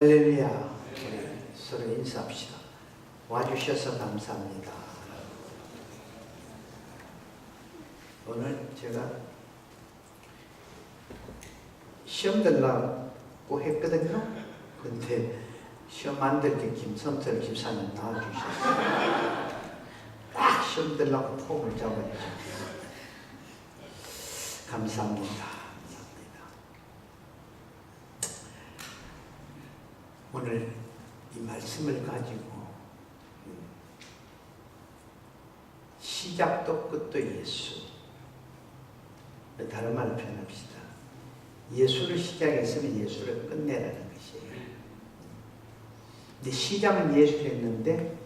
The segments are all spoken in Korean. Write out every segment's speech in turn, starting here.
할렐루야. 우리 서로 인사합시다. 와주셔서 감사합니다. 오늘 제가 시험 들라고 했거든요. 근데 시험 안 될 때 김성철 집사님 나와주셨어요. 딱 시험 들라고 폼을 잡아주셨어요. 감사합니다. 오늘 이 말씀을 가지고 시작도 끝도 예수, 다른 말로 표현합시다. 예수를 시작했으면 예수를 끝내라는 것이에요. 근데 시작은 예수였는데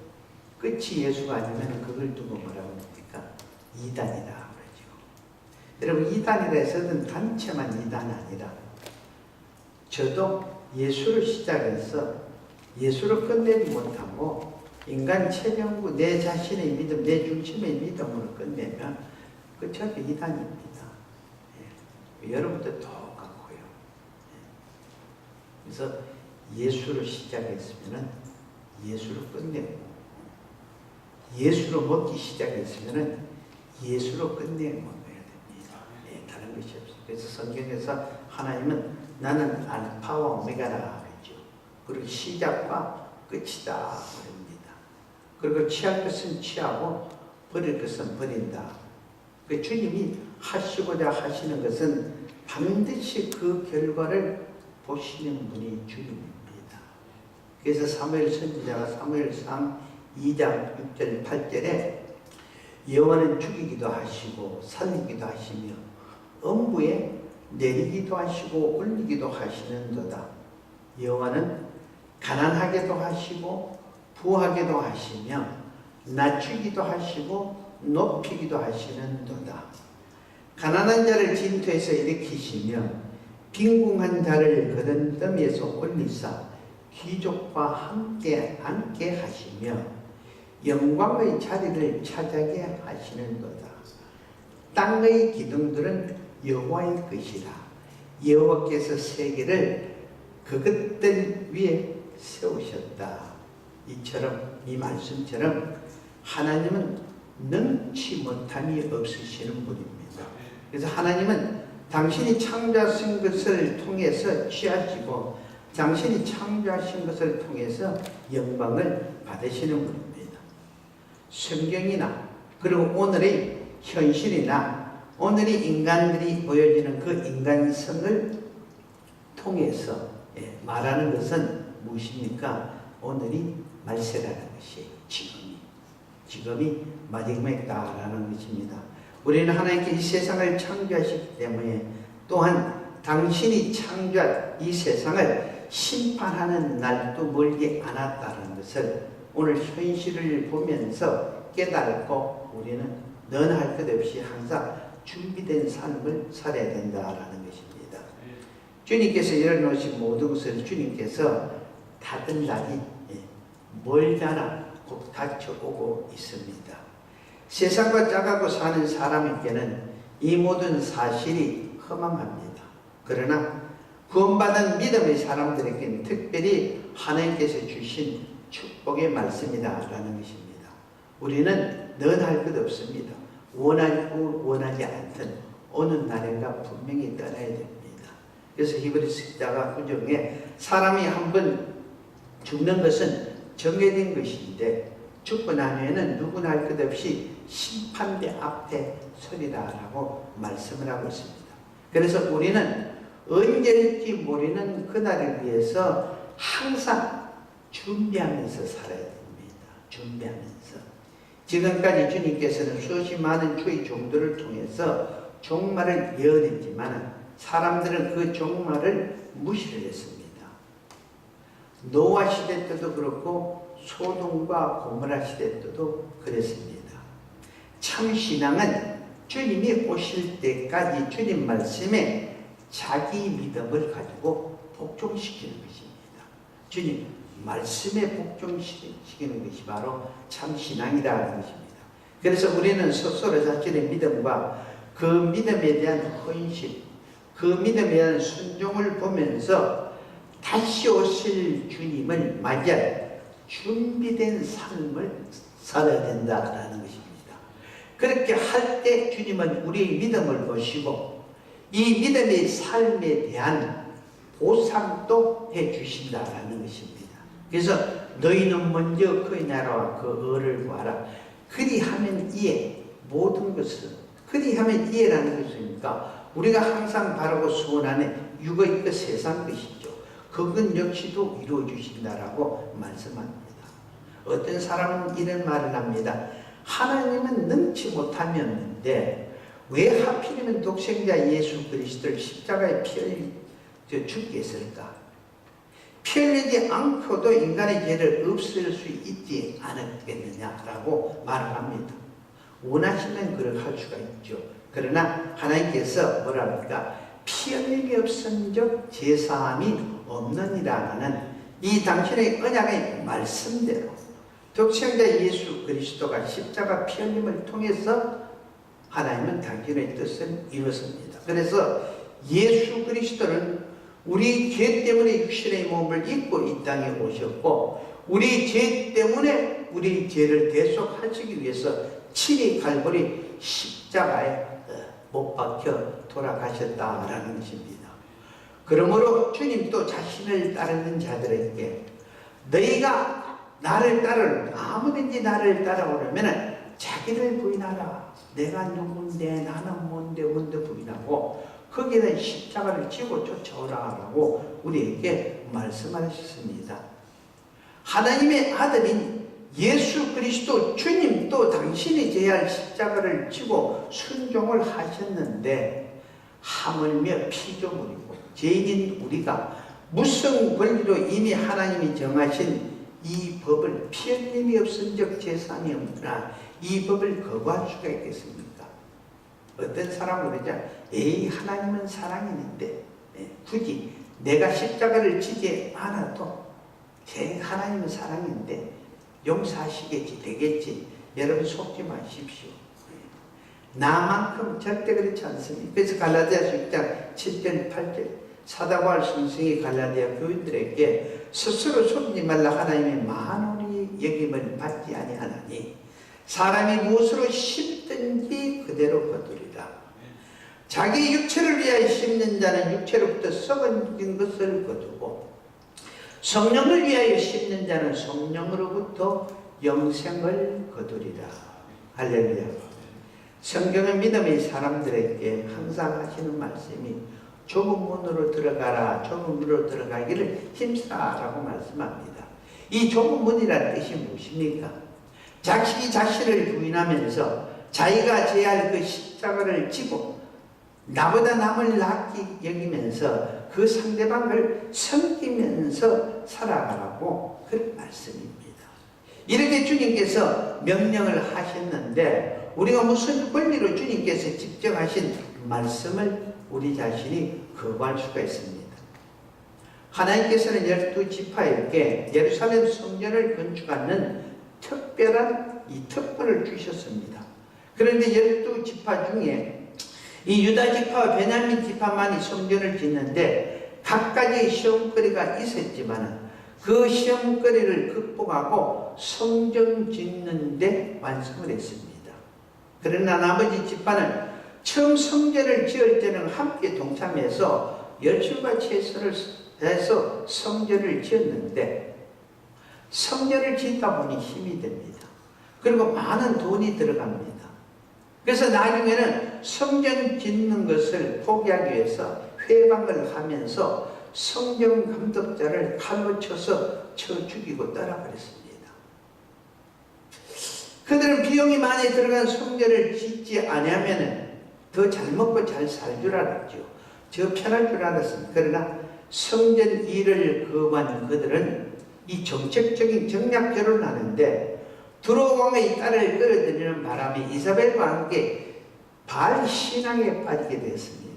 끝이 예수가 아니면 그걸 두고 뭐라고 합니까? 이단이라 그러죠. 여러분, 이단이라 해서는 단체만 이단이 아니라 저도 예수를 시작해서 예수를 끝내지 못하고 인간 체면구, 내 자신의 믿음, 내 중심의 믿음으로 끝내면 그 저도 이단입니다. 예. 여러분도 똑같고요. 예. 그래서 예수를 시작했으면 예수를 끝내고 예수로 먹기 시작했으면 예수로 끝내고 먹어야 됩니다. 예, 다른 것이 없어요. 그래서 성경에서 하나님은 나는 알파와 오메가라 그랬죠. 그리고 시작과 끝이다 그럽니다. 그리고 취할 것은 취하고 버릴 것은 버린다. 그 주님이 하시고자 하시는 것은 반드시 그 결과를 보시는 분이 주님입니다. 그래서 사무엘 선지자가 사무엘상 2장 6절 8절에 여호와는 죽이기도 하시고 살리기도 하시며 음부에 내리기도 하시고 올리기도 하시는도다. 여호와는 가난하게도 하시고 부하게도 하시며 낮추기도 하시고 높이기도 하시는도다. 가난한 자를 진토에서 일으키시며 빈궁한 자를 거름더미에서 올리사 귀족과 함께 앉게 하시며 영광의 자리를 차지하게 하시는도다. 땅의 기둥들은 여호와의 것이라. 여호와께서 세계를 그것들 위에 세우셨다. 이처럼 이 말씀처럼 하나님은 능치 못함이 없으시는 분입니다. 그래서 하나님은 당신이 창조하신 것을 통해서 취하시고 당신이 창조하신 것을 통해서 영광을 받으시는 분입니다. 성경이나 그리고 오늘의 현실이나 오늘의 인간들이 보여지는 그 인간성을 통해서 말하는 것은 무엇입니까? 오늘이 말세라는 것이 지금이 마지막이다라는 것입니다. 우리는 하나님께 이 세상을 창조하셨기 때문에 또한 당신이 창조한 이 세상을 심판하는 날도 멀지 않았다는 것을 오늘 현실을 보면서 깨닫고 우리는 너나 할 것 없이 항상 준비된 삶을 살아야 된다라는 것입니다. 주님께서 열어놓으신 모든 것을 주님께서 닫은 날이 멀잖아 곧 닥쳐오고 있습니다. 세상과 짜가고 사는 사람에게는 이 모든 사실이 허망합니다. 그러나 구원받은 믿음의 사람들에게는 특별히 하나님께서 주신 축복의 말씀이다라는 것입니다. 우리는 넌 할 것 없습니다. 원하고 원하지 않든 어느 날인가 분명히 떠나야 됩니다. 그래서 히브리서 기자가 구정에 사람이 한번 죽는 것은 정해진 것인데 죽고 나면은 누구나 할 것 없이 심판대 앞에 서리라라고 말씀을 하고 있습니다. 그래서 우리는 언제일지 모르는 그날을 위해서 항상 준비하면서 살아야 됩니다. 준비하면서. 지금까지 주님께서는 수없이 많은 주의 종들을 통해서 종말을 예언했지만 사람들은 그 종말을 무시를 했습니다. 노아 시대 때도 그렇고 소돔과 고모라 시대 때도 그랬습니다. 참 신앙은 주님이 오실 때까지 주님 말씀에 자기 믿음을 가지고 복종시키는 것입니다. 주님 말씀에 복종시키는 것이 바로 참 신앙이라는 것입니다. 그래서 우리는 스스로 자신의 믿음과 그 믿음에 대한 헌신, 그 믿음에 대한 순종을 보면서 다시 오실 주님을 맞이할 준비된 삶을 살아야 된다라는 것입니다. 그렇게 할 때 주님은 우리의 믿음을 보시고 이 믿음의 삶에 대한 보상도 해주신다라는 것입니다. 그래서 너희는 먼저 그의 나라와 그 의를 구하라. 그리하면 이에 모든 것을, 그리하면 이에라는 것이니까 우리가 항상 바라고 소원하는 육의 그 세상 것이죠. 그건 역시도 이루어 주신다라고 말씀합니다. 어떤 사람은 이런 말을 합니다. 하나님은 능치 못하면인데 왜 하필이면 독생자 예수 그리스도를 십자가에 피 흘려 죽게 했을까? 피 흘리지 않고도 인간의 죄를 없앨 수 있지 않았겠느냐라고 말을 합니다. 원하시면 그렇게 할 수가 있죠. 그러나 하나님께서 뭐라 합니까? 피 흘림이 없은즉 제사함이 없느니라는 이 당신의 언약의 말씀대로 독생자 예수 그리스도가 십자가 피 흘림을 통해서 하나님은 당신의 뜻을 이루었습니다. 그래서 예수 그리스도는 우리 죄 때문에 육신의 몸을 입고 이 땅에 오셨고 우리 죄 때문에 우리 죄를 대속하시기 위해서 친히 갈보리 십자가에 못 박혀 돌아가셨다라는 것입니다. 그러므로 주님도 자신을 따르는 자들에게 너희가 나를 아무든지 나를 따라오려면 자기를 부인하라. 내가 누군데 나는 뭔데 부인하고 거기에는 십자가를 지고 쫓아오라고 우리에게 말씀하셨습니다. 하나님의 아들인 예수 그리스도 주님도 당신이 져야 할 십자가를 지고 순종을 하셨는데 하물며 피조물이고 죄인인 우리가 무슨 권리로 이미 하나님이 정하신 이 법을 피 흘림이 없은즉 제사함이 없으나 이 법을 거부할 수가 있겠습니까? 어떤 사람은 그러죠. 에이 하나님은 사랑이는데 굳이 내가 십자가를 지지 않아도 제 하나님은 사랑인데 용서하시겠지 되겠지. 여러분 속지 마십시오. 나만큼 절대 그렇지 않습니다. 그래서 갈라디아서 6장 7절 8절 사도 바울 선생이 갈라디아 교인들에게 스스로 속지 말라. 하나님의 만원이 여김을 받지 아니하나니 사람이 무엇으로 심든지 그대로 거두리라. 자기 육체를 위하여 심는 자는 육체로부터 썩은 것을 거두고 성령을 위하여 심는 자는 성령으로부터 영생을 거두리라. 할렐루야. 성경의 믿음의 사람들에게 항상 하시는 말씀이 좁은 문으로 들어가라. 좁은 문으로 들어가기를 힘쓰라라고 말씀합니다. 이 좁은 문이라는 뜻이 무엇입니까? 자식이 자신을 부인하면서 자기가 져야 할 그 십자가를 지고 나보다 남을 낫게 여기면서 그 상대방을 섬기면서 살아가라고 그런 말씀입니다. 이렇게 주님께서 명령을 하셨는데 우리가 무슨 권리로 주님께서 직접 하신 말씀을 우리 자신이 거부할 수가 있습니다. 하나님께서는 12지파에게 예루살렘 성전을 건축하는 특별한 이 특권을 주셨습니다. 그런데 12지파 중에 이 유다 지파와 베냐민 지파만이 성전을 짓는데 각가지의 시험거리가 있었지만 그 시험거리를 극복하고 성전 짓는데 완성을 했습니다. 그러나 나머지 지파는 처음 성전을 지을 때는 함께 동참해서 열심과 최선을 해서 성전을 지었는데 성전을 짓다 보니 힘이 듭니다. 그리고 많은 돈이 들어갑니다. 그래서 나중에는 성전 짓는 것을 포기하기 위해서 회방을 하면서 성전 감독자를 칼로 쳐서 쳐 죽이고 떠나버렸습니다. 그들은 비용이 많이 들어간 성전을 짓지 않으면 더 잘 먹고 잘 살 줄 알았죠. 저 편할 줄 알았습니다. 그러나 성전 일을 거부한 그들은 이 정책적인 정략 결혼을 하는데 두로왕의 딸을 끌어들이는 바람에 이사벨과 함께 바알 신앙에 빠지게 되었습니다.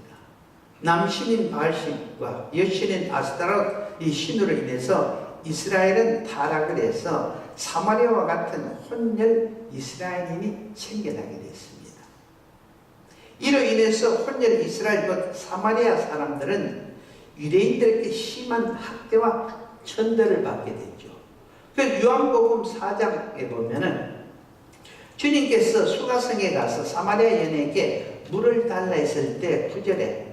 남신인 바알신과 여신인 아스타롯 이 신으로 인해서 이스라엘은 타락을 해서 사마리아와 같은 혼혈 이스라엘인이 생겨나게 됐습니다. 이로 인해서 혼혈 이스라엘 곧 사마리아 사람들은 유대인들에게 심한 학대와 천대를 받게 됐죠. 그 요한복음 4장에 보면은 주님께서 수가성에 가서 사마리아 여인에게 물을 달라 했을 때 9절에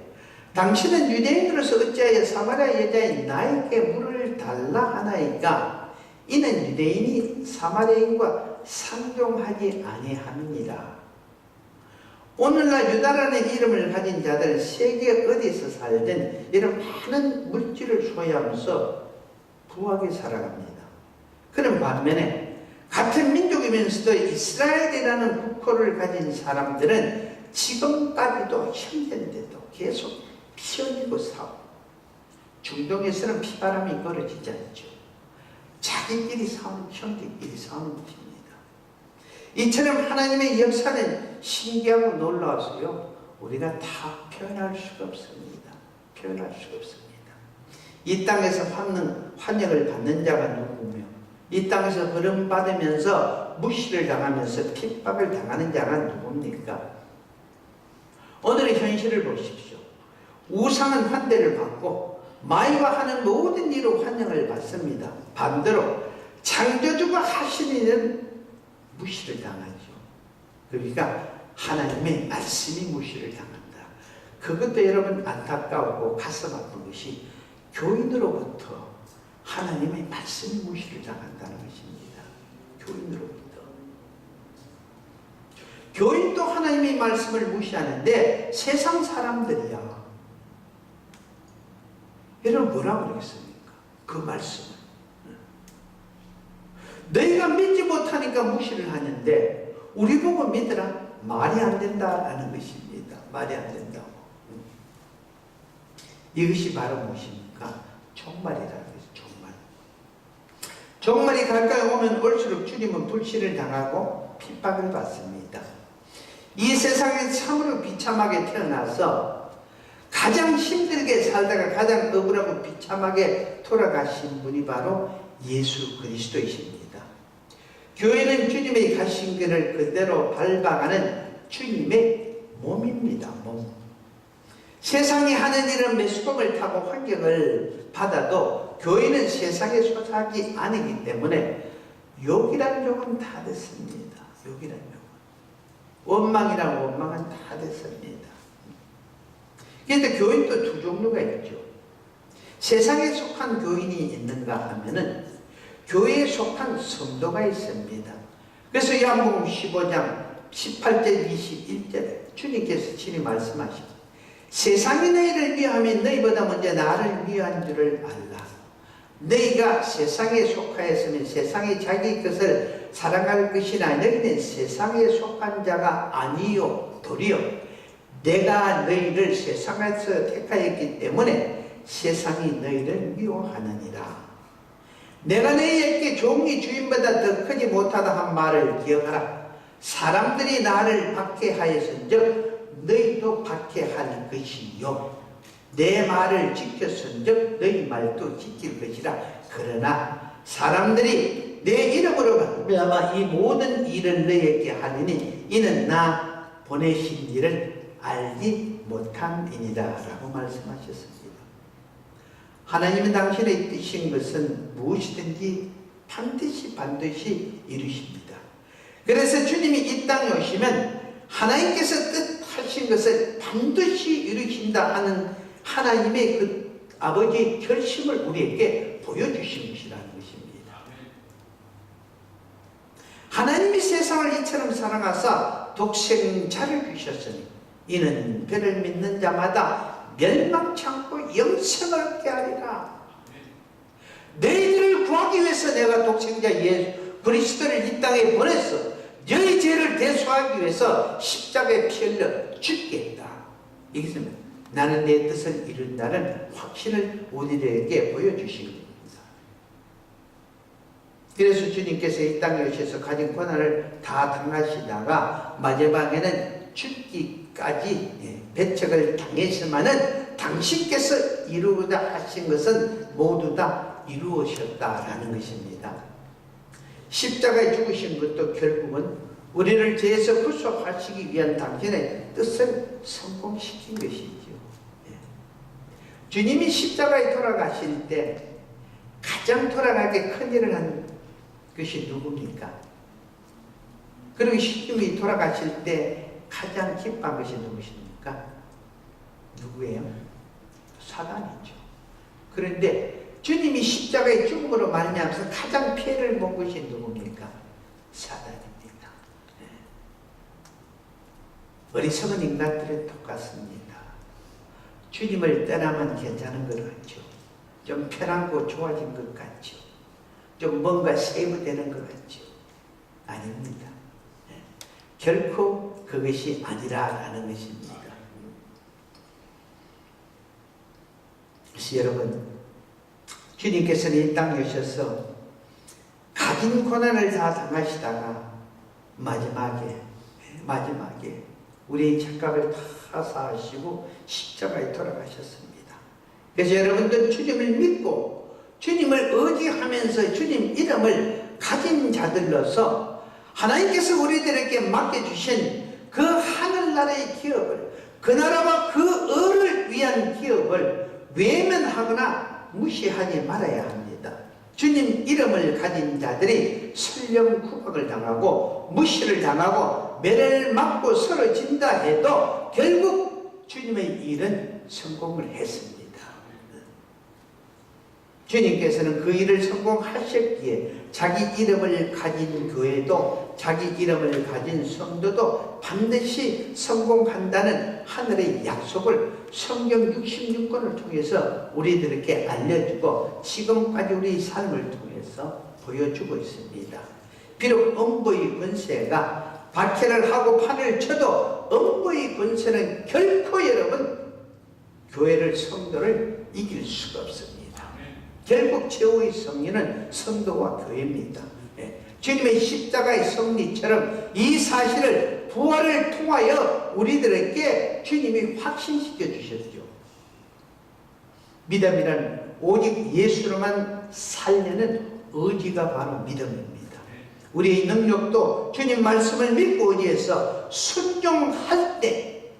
당신은 유대인으로서 어찌하여 사마리아 여자인 나에게 물을 달라 하나이까 이는 유대인이 사마리아인과 상종하지 아니함이니라. 오늘날 유다라는 이름을 가진 자들은 세계 어디서 살든 이런 많은 물질을 소유하면서 부하게 살아갑니다. 그런 반면에 같은 민족이면서도 이스라엘이라는 국호를 가진 사람들은 지금까지도 현재인데도 계속 피 흘리고 싸우고, 중동에서는 피바람이 벌어지지 않죠. 자기끼리 싸우는, 형제끼리 싸우는 것입니다. 이처럼 하나님의 역사는 신기하고 놀라워서요, 우리가 다 표현할 수가 없습니다. 표현할 수가 없습니다. 이 땅에서 환영을 받는 자가 누구며, 이 땅에서 버림받으면서 무시를 당하면서 핍박을 당하는 자가 누굽니까? 오늘의 현실을 보십시오. 우상은 환대를 받고 마귀가 하는 모든 일로 환영을 받습니다. 반대로 창조주가 하시는 일은 무시를 당하죠. 그러니까 하나님의 말씀이 무시를 당한다. 그것도 여러분 안타까우고 가슴 아픈 것이 교인으로부터 하나님의 말씀이 무시를 당한다는 것입니다. 교인으로부터. 교인도 하나님의 말씀을 무시하는데 세상 사람들이야. 여러분 뭐라고 그러겠습니까? 그 말씀을. 너희가 믿지 못하니까 무시를 하는데 우리 보고 믿으라? 말이 안 된다라는 것입니다. 말이 안 된다고. 이것이 바로 무엇입니까? 종말이라는 것이죠. 종말. 종말이 가까이 오면 올수록 주님은 불신을 당하고 핍박을 받습니다. 이 세상에 참으로 비참하게 태어나서 가장 힘들게 살다가 가장 억울하고 비참하게 돌아가신 분이 바로 예수 그리스도이십니다. 교회는 주님의 가신 길을 그대로 밟아가는 주님의 몸입니다. 몸. 세상이 하는 일은 매스컴을 타고 환경을 받아도 교회는 세상에 소속하지 않기 때문에 욕이란 욕은 다 됐습니다. 욕이란 욕은. 원망이란 원망은 다 됐습니다. 그런데 교인도 두 종류가 있죠. 세상에 속한 교인이 있는가 하면은 교회에 속한 성도가 있습니다. 그래서 요한복음 15장 18절 21절에 주님께서 친히 말씀하시고 세상이 너희를 미워하면 너희보다 먼저 나를 미워한 줄을 알라. 너희가 세상에 속하였으면 세상이 자기 것을 사랑할 것이나 너희는 세상에 속한 자가 아니요 도리요 내가 너희를 세상에서 택하였기 때문에 세상이 너희를 미워하느니라. 내가 너희에게 종이 주인보다 더 크지 못하다 한 말을 기억하라. 사람들이 나를 박해하였은즉 너희도 박해할 것이요 내 말을 지켰은즉 너희 말도 지킬 것이라. 그러나 사람들이 내 이름으로 말미암아 이 모든 일을 너희에게 하리니 이는 나 보내신 일을 알지 못함이니라 라고 말씀하셨습니다. 하나님은 당신의 뜻인 것은 무엇이든지 반드시 이루십니다. 그래서 주님이 이 땅에 오시면 하나님께서 뜻하신 것을 반드시 이루신다 하는 하나님의 그 아버지의 결심을 우리에게 보여주신 것이라는 것입니다. 하나님이 세상을 이처럼 사랑하사 독생자를 주셨으니 이는 그를 믿는 자마다 멸망치 않고 영생을 얻게 하리라. 너희들을 구하기 위해서 내가 독생자 예수 그리스도를 이 땅에 보냈어. 너희 죄를 대속하기 위해서 십자가에 피 흘려 죽겠다. 이것은 나는 내 뜻을 이룬다는 확신을 우리에게 보여주신 겁니다. 그래서 주님께서 이 땅에 오셔서 가진 고난을 다 당하시다가 마지막에는 죽기까지 배척을 당했지만은 당신께서 이루고자 하신 것은 모두 다 이루어졌다라는 것입니다. 십자가에 죽으신 것도 결국은 우리를 죄에서 구속하시기 위한 당신의 뜻을 성공시킨 것이죠. 주님이 십자가에 돌아가실 때 가장 돌아가게 큰 일을 한 것이 누굽니까? 그리고 주님이 돌아가실 때 가장 기뻐한 것이 누구십니까? 누구예요? 사단이죠. 그런데 주님이 십자가의 죽음으로 말미암아서 가장 피해를 본 것이 누굽니까? 사단입니다. 어리석은 인간들은 똑같습니다. 주님을 떠나면 괜찮은 것 같죠. 좀 편하고 좋아진 것 같죠. 좀 뭔가 세부되는 것 같죠. 아닙니다. 결코 그것이 아니라라는 것입니다. 그래서 여러분, 주님께서는 이 땅에 오셔서 가진 고난을 다 당하시다가 마지막에 우리의 착각을 다 사하시고 십자가에 돌아가셨습니다. 그래서 여러분들 주님을 믿고 주님을 의지하면서 주님 이름을 가진 자들로서 하나님께서 우리들에게 맡겨주신 그 하늘나라의 기업을, 그 나라와 그 을을 위한 기업을 외면하거나 무시하지 말아야 합니다. 주님 이름을 가진 자들이 설령 구박을 당하고 무시를 당하고 매를 맞고 쓰러진다 해도 결국 주님의 일은 성공을 했습니다. 주님께서는 그 일을 성공하셨기에 자기 이름을 가진 교회도 자기 이름을 가진 성도도 반드시 성공한다는 하늘의 약속을 성경 66권을 통해서 우리들에게 알려주고 지금까지 우리 삶을 통해서 보여주고 있습니다. 비록 음부의 권세가 박해를 하고 판을 쳐도 음부의 권세는 결코 여러분 교회를 성도를 이길 수가 없습니다. 결국 최후의 승리는 성도와 교회입니다. 주님의 십자가의 승리처럼 이 사실을 부활을 통하여 우리들에게 주님이 확신시켜 주셨죠. 믿음이란 오직 예수로만 살려는 의지가 바로 믿음입니다. 우리의 능력도 주님 말씀을 믿고 의지해서 순종할 때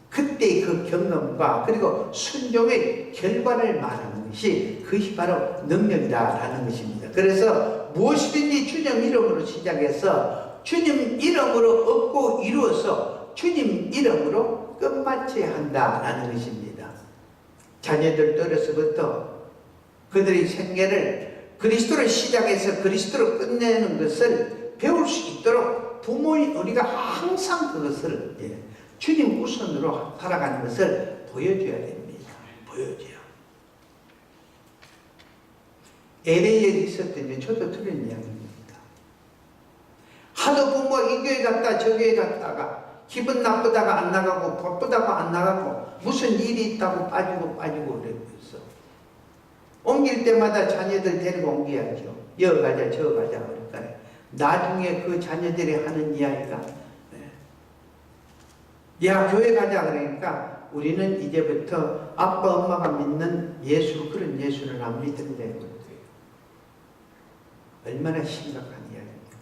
그때의 그 경험과 그리고 순종의 결과를 말하는 것이 그것이 바로 능력이다라는 것입니다. 그래서 무엇이든지 주님 이름으로 시작해서 주님 이름으로 얻고 이루어서 주님 이름으로 끝마쳐야 한다라는 것입니다. 자녀들도 어려서부터 그들의 생애를 그리스도를 시작해서 그리스도로 끝내는 것을 배울 수 있도록 부모인 우리가 항상 그것을 주님 우선으로 살아가는 것을 보여줘야 됩니다. 보여줘요. LA에 있었더니 저도 들은 이야기입니다. 하도 부모가 이 교회 갔다 저 교회 갔다가 기분 나쁘다가 안 나가고 바쁘다가 안 나가고 무슨 일이 있다고 빠지고 그랬어. 옮길 때마다 자녀들 데리고 옮겨야죠. 여기 가자 저 가자 그러니까 나중에 그 자녀들이 하는 이야기가 야 교회 가자 그러니까 우리는 이제부터 아빠 엄마가 믿는 예수 그런 예수를 안 믿는다는 거예요. 얼마나 심각한 이야기입니까?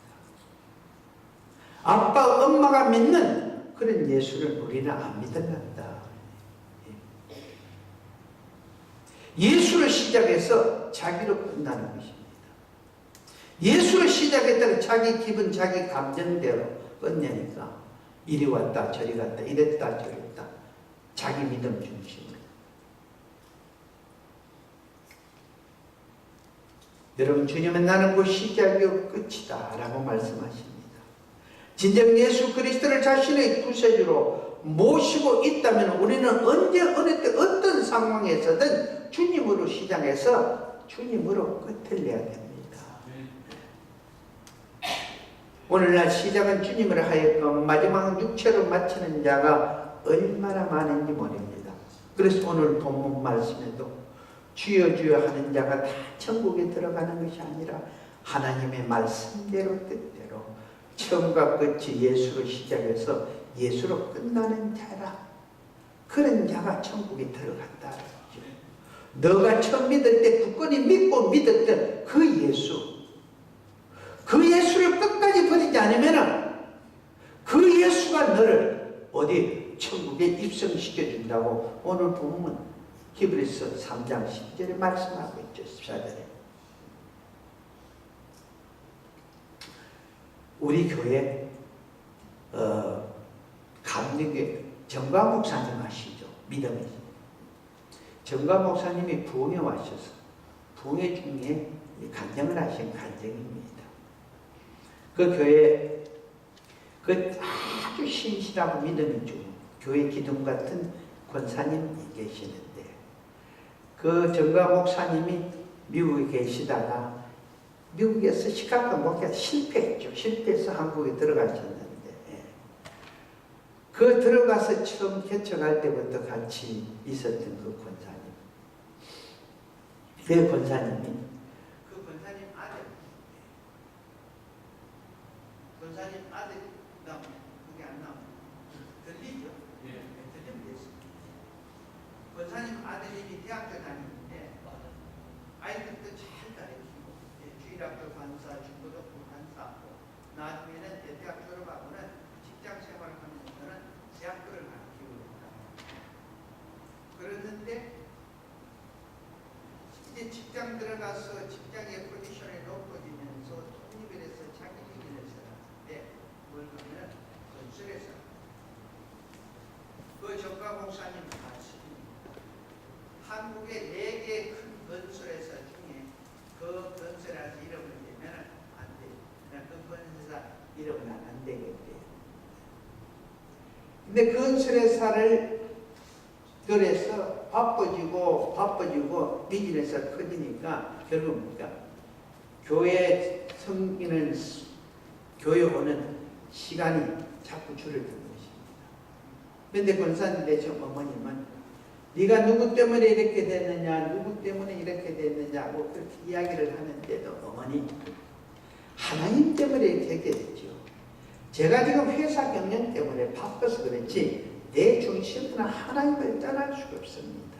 아빠 엄마가 믿는 그런 예수를 우리는 안 믿는다. 예수를 시작해서 자기로 끝나는 것입니다. 예수를 시작했다가 자기 기분 자기 감정대로 끝내니까 이리 왔다 저리 갔다 이랬다 저랬다 자기 믿음 중심으로. 여러분 주님은 나는 곧 시작이요 끝이다 라고 말씀하십니다. 진정 예수 그리스도를 자신의 구세주로 모시고 있다면 우리는 언제 어느 때 어떤 상황에서든 주님으로 시작해서 주님으로 끝을 내야 됩니다. 오늘날 시작은 주님을 하여금 마지막 육체로 마치는 자가 얼마나 많은지 모릅니다. 그래서 오늘 본문 말씀에도 주여 주여 하는 자가 다 천국에 들어가는 것이 아니라 하나님의 말씀대로 뜻대로 처음과 끝이 예수로 시작해서 예수로 끝나는 자라. 그런 자가 천국에 들어간다. 너가 처음 믿을 때 굳건히 믿고 믿었던 그 예수, 그 예수를 끝까지 버리지 않으면 그 예수가 너를 어디 천국에 입성시켜 준다고 오늘 보면 히브리서 3장 10절에 말씀하고 있죠. 14절에. 우리 교회 감리교회 정과 목사님 아시죠? 믿음이. 정과 목사님이 부흥에 와셔서 부흥회 중에 간증을 하신 간증입니다. 그 교회 그 아주 신실하고 믿음이 좋은 교회 기둥 같은 권사님이 계시는데 그 정과 목사님이 미국에 계시다가 미국에서 시카고 목회 실패했죠. 실패해서 한국에 들어가셨는데 그 들어가서 처음 개척할 때부터 같이 있었던 그 권사님. 그 권사님이 그 권사님 아들 권사님 아들 나오네. 그게 안 나오네. 들리죠? 예. 들리면 됐습니다. 권사님 아들이 대학교 다니는데 아이들도 잘 가르치고 주일학교 강사, 중고등부 강사하고 나중에는 대학 졸업하고는 직장 생활하면서는 대학교를 가르치고 있다. 그러는데 이제 직장 들어가서 직장의 포지션이 높아지면서 독립을 해서 자기 일을 했었는데 뭘 하면 건설회사 그 정가 목사님 말씀입니다. 한국의 4개 큰 건설회사 중에 그 건설회사 이름을 내면 안 돼요. 그냥 그 건설회사 이름은 안 되겠대요. 근데 건설회사를 그래서 바빠지고 비즈니스가 커지니까 결국 뭡니까? 교회 섬기는 교회 오는 시간이 자꾸 줄어드는 것입니다. 그런데 권사님 되신 어머님은 네가 누구 때문에 이렇게 됐느냐, 누구 때문에 이렇게 됐느냐고 그렇게 이야기를 하는데도 어머니 하나님 때문에 이렇게 됐죠. 제가 지금 회사 경영 때문에 바빠서 그렇지 내 중심은 하나님을 떠날 수가 없습니다.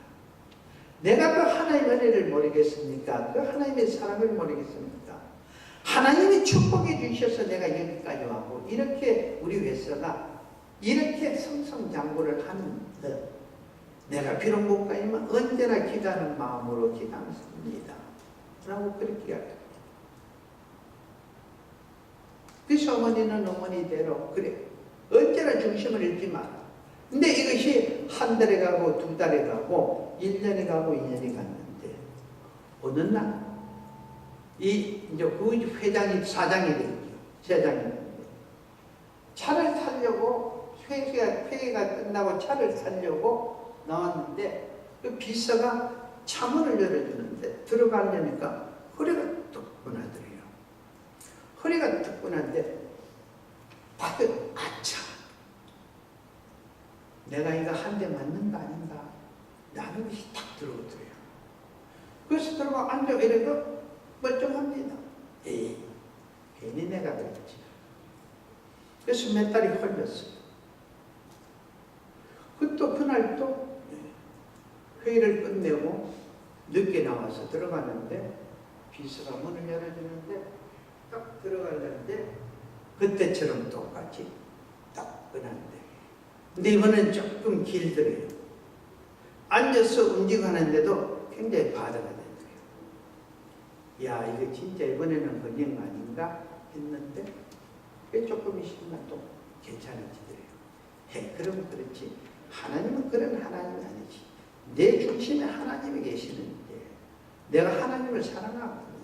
내가 그 하나님의 은혜를 모르겠습니까? 그 하나님의 사랑을 모르겠습니까? 하나님이 축복해 주셔서 내가 여기까지 왔고 이렇게 우리 회사가 이렇게 성성장구를 하는데 내가 비록 못 가지만 언제나 기도하는 마음으로 기도합니다. 라고 그렇게 이야기합니다. 그래서 어머니는 어머니대로 그래 언제나 중심을 잃지 마라. 근데 이것이 한 달에 가고 2달에 가고 1년에 가고 2년이 갔는데 어느 날 이제 그 회장이 사장이 되죠. 세장이 되는데 차를 타려고 회계가 끝나고 차를 타려고 나왔는데 그 비서가 차문을 열어주는데 들어가려니까 허리가 뜨끈하더래요. 허리가 뜨끈한데 밖에 아차 내가 이거 한 대 맞는 거 아닌가 나는 것이 딱 들어오더래요. 그래서 들어가 앉아 이래도 멀쩡합니다. 에이 괜히 내가 그랬지. 그래서 몇 달이 흘렀어요. 또 그날 또 회의를 끝내고 늦게 나와서 들어가는데 비서가 문을 열어주는데 딱 들어가려는데 그때처럼 똑같이 따끈한데 근데 이번엔 조금 길더래요. 앉아서 움직이는데도 굉장히 바다가 되더래요. 야 이거 진짜 이번에는 걸린 거 아닌가 했는데 조금 있으면 또 괜찮아지더래요. 그러면 그렇지 하나님은 그런 하나님이 아니지. 내 중심에 하나님이 계시는데 내가 하나님을 사랑하고 있는데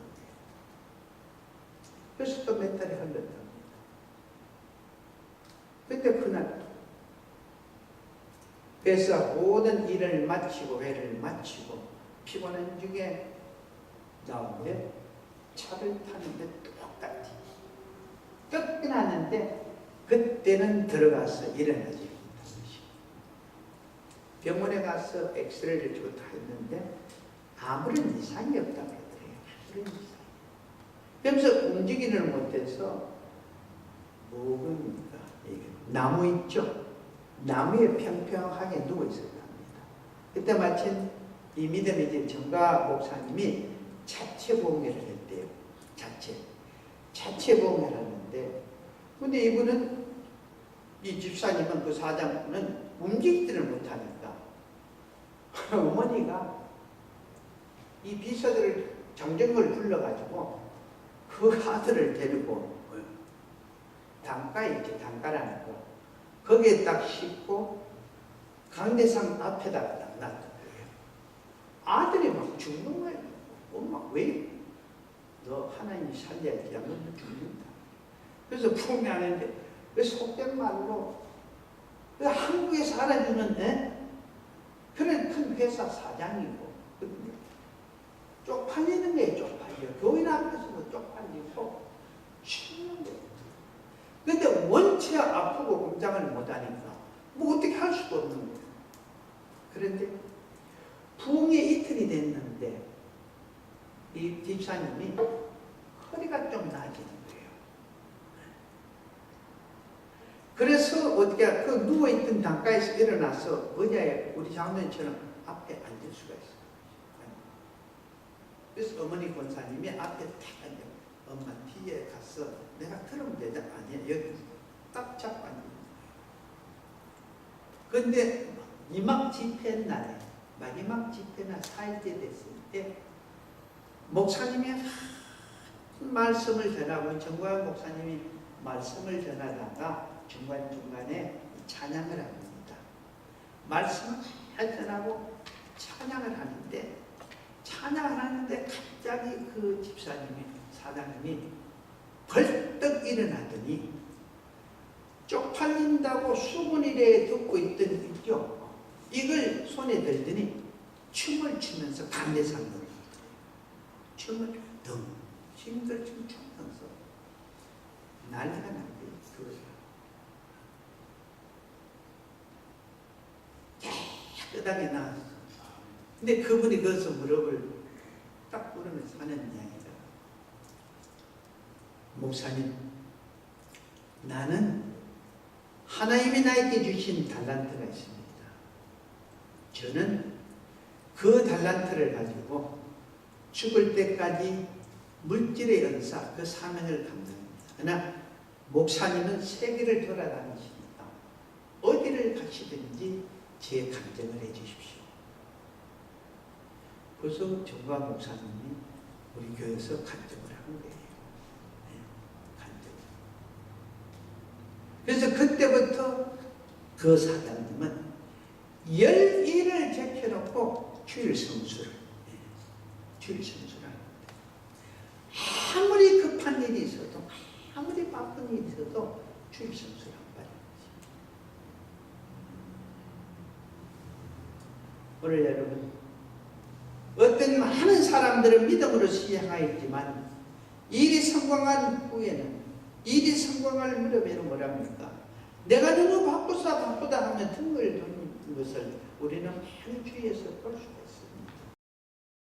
그래서 또 몇 달이 흘렀답니다. 그때 그날 그래서 모든 일을 마치고 회를 마치고 피곤한 중에 나오는데 차를 타는데 똑같이 뜨끈하는데 그때는 들어가서 일어나지 못한 것이 병원에 가서 엑스레이를 주고 다 했는데 아무런 이상이 없다고 그러더래요. 아무런 이상이. 그러면서 움직이를 못해서 뭐입니까? 나무 있죠? 나무에 평평하게 누워있었답니다. 그때 마침 이 믿음의 집 정가 목사님이 자체 봉해를 했대요. 자체 봉해를 하는데 근데 이분은 이 집사님은 그 사장은 움직이지를 못하니까 어머니가 이 비서들을 정정을 불러가지고 그 아들을 데리고 단가에 있지, 단가라는 거. 거기에 딱 싣고 강대상 앞에다가 딱 놨던 거예요. 아들이 막 죽는 거예요. 엄마 왜? 너 하나님이 살려야지. 안 그러면 죽는다. 그래서 품이 안 했는데 왜 속된 말로 한국에서 알아주는 그런 큰 회사 사장이고 쪽팔리는 거예요. 쪽팔려. 교인 앞에서도 쪽팔리고 죽는 거예요. 근데 원체 아프고 공장을 못하니까 뭐 어떻게 할 수도 없는 거예요. 그런데 부흥이 이틀이 됐는데 이 집사님이 허리가 좀 나아지는 거예요. 그래서 어떻게 그 누워있던 단가에서 일어나서 의자에 우리 장로님처럼 앞에 앉을 수가 있어요. 그래서 어머니 권사님이 앞에 탁 앉아. 엄마 뒤에 가서 내가 들으면 되지 아니야. 여기 딱 잡고 앉는 거예요. 근데 이막 집회 날에 마지막 집회나 4일째 됐을 때 목사님이 말씀을 전하고 정광 목사님이 말씀을 전하다가 중간중간에 찬양을 합니다. 말씀을 전하고 찬양을 하는데 갑자기 그 집사님이 사장님이 벌떡 일어나더니 쪽팔린다고 수문이래 듣고 있던 있죠. 이걸 손에 들더니 춤을 추면서 강대상으로 춤을 덩 힘들 춤 추면서 난리가 난 거예요. 깨끗하게 나왔어. 근데 그분이 거기서 무릎을 딱 꿇으면서 하는 이야기가 목사님, 나는 하나님이 나에게 주신 달란트가 있습니다. 저는 그 달란트를 가지고 죽을 때까지 물질의 은사, 그 사명을 감당합니다. 그러나 목사님은 세계를 돌아다니시니까 어디를 가시든지 제 간증을 해주십시오. 그래서 정광 목사님이 우리 교회에서 간증을 한 거예요. 그래서 그때부터 그 사장님은 10일을 제쳐놓고 주일 성수를 합니다. 아무리 급한 일이 있어도 아무리 바쁜 일이 있어도 주일 성수를 한다는 거지. 오늘 여러분 어떤 많은 사람들은 믿음으로 시행하였지만 일이 성공한 후에는 일이 성공할 무렵에는 뭐랍니까? 내가 너무 바쁘다 하면 등을 도는 것을 우리는 많은 주위에서 볼 수가 있습니다.